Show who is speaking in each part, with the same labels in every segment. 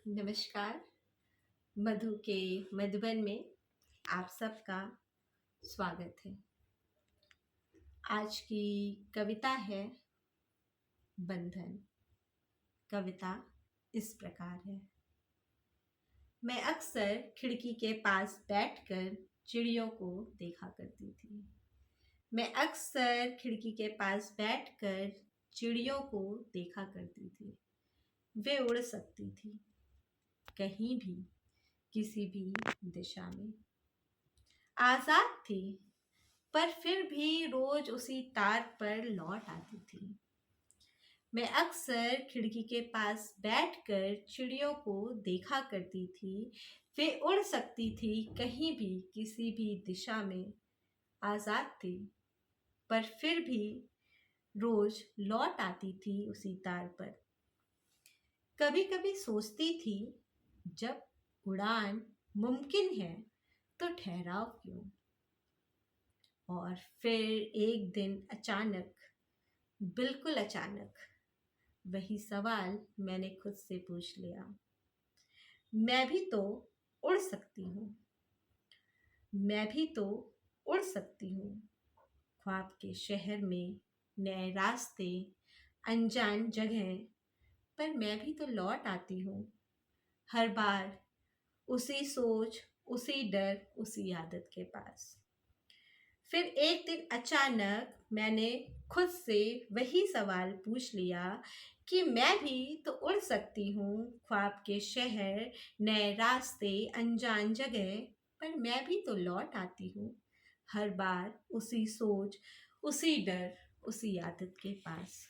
Speaker 1: नमस्कार। मधु के मधुबन में आप सबका स्वागत है। आज की कविता है बंधन। कविता इस प्रकार है। मैं अक्सर खिड़की के पास बैठकर चिड़ियों को देखा करती थी। मैं अक्सर खिड़की के पास बैठकर चिड़ियों को देखा करती थी। वे उड़ सकती थी कहीं भी, किसी भी दिशा में, आजाद थी, पर फिर भी रोज उसी तार पर लौट आती थी। मैं अक्सर खिड़की के पास बैठकर चिड़ियों को देखा करती थी। वे उड़ सकती थी कहीं भी, किसी भी दिशा में, आजाद थी, पर फिर भी रोज लौट आती थी उसी तार पर। कभी कभी सोचती थी, जब उड़ान मुमकिन है तो ठहराव क्यों। और फिर एक दिन अचानक, बिल्कुल अचानक, वही सवाल मैंने खुद से पूछ लिया। मैं भी तो उड़ सकती हूँ, मैं भी तो उड़ सकती हूँ। ख्वाब के शहर में नए रास्ते, अनजान जगह, पर मैं भी तो लौट आती हूँ हर बार उसी सोच, उसी डर, उसी आदत के पास। फिर एक दिन अचानक मैंने खुद से वही सवाल पूछ लिया कि मैं भी तो उड़ सकती हूँ ख्वाब के शहर, नए रास्ते, अनजान जगह, पर मैं भी तो लौट आती हूँ हर बार उसी सोच, उसी डर, उसी आदत के पास।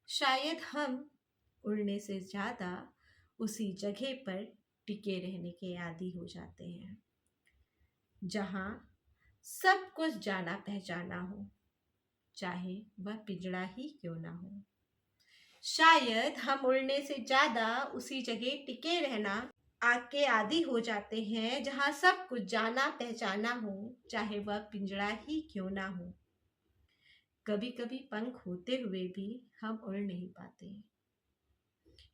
Speaker 1: शायद हम उड़ने से ज़्यादा उसी जगह पर टिके रहने के आदी हो जाते हैं, जहाँ सब कुछ जाना पहचाना हो, चाहे वह पिंजड़ा ही क्यों ना हो। शायद हम उड़ने से ज्यादा उसी जगह टिके रहना आके आदी हो जाते हैं, जहाँ सब कुछ जाना पहचाना हो, चाहे वह पिंजड़ा ही क्यों ना हो। कभी कभी पंख होते हुए भी हम उड़ नहीं पाते,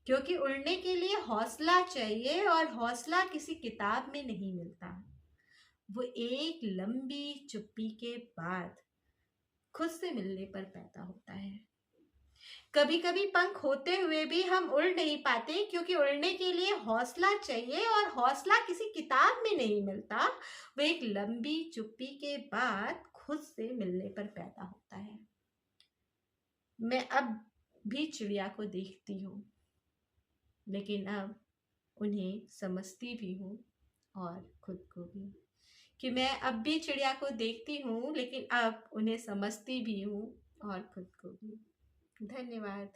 Speaker 1: क्योंकि उड़ने के लिए हौसला चाहिए, और हौसला किसी किताब में नहीं मिलता। वो एक लंबी चुप्पी के बाद खुद से मिलने पर पैदा होता है। कभी कभी पंख होते हुए भी हम उड़ नहीं पाते, क्योंकि उड़ने के लिए हौसला चाहिए, और हौसला किसी किताब में नहीं मिलता। वो एक लंबी चुप्पी के बाद खुद से मिलने पर पैदा होता है। मैं अब भी चिड़िया को देखती हूँ, लेकिन अब उन्हें समझती भी हूँ, और खुद को भी, कि मैं अब भी चिड़िया को देखती हूँ, लेकिन अब उन्हें समझती भी हूँ और खुद को भी। धन्यवाद।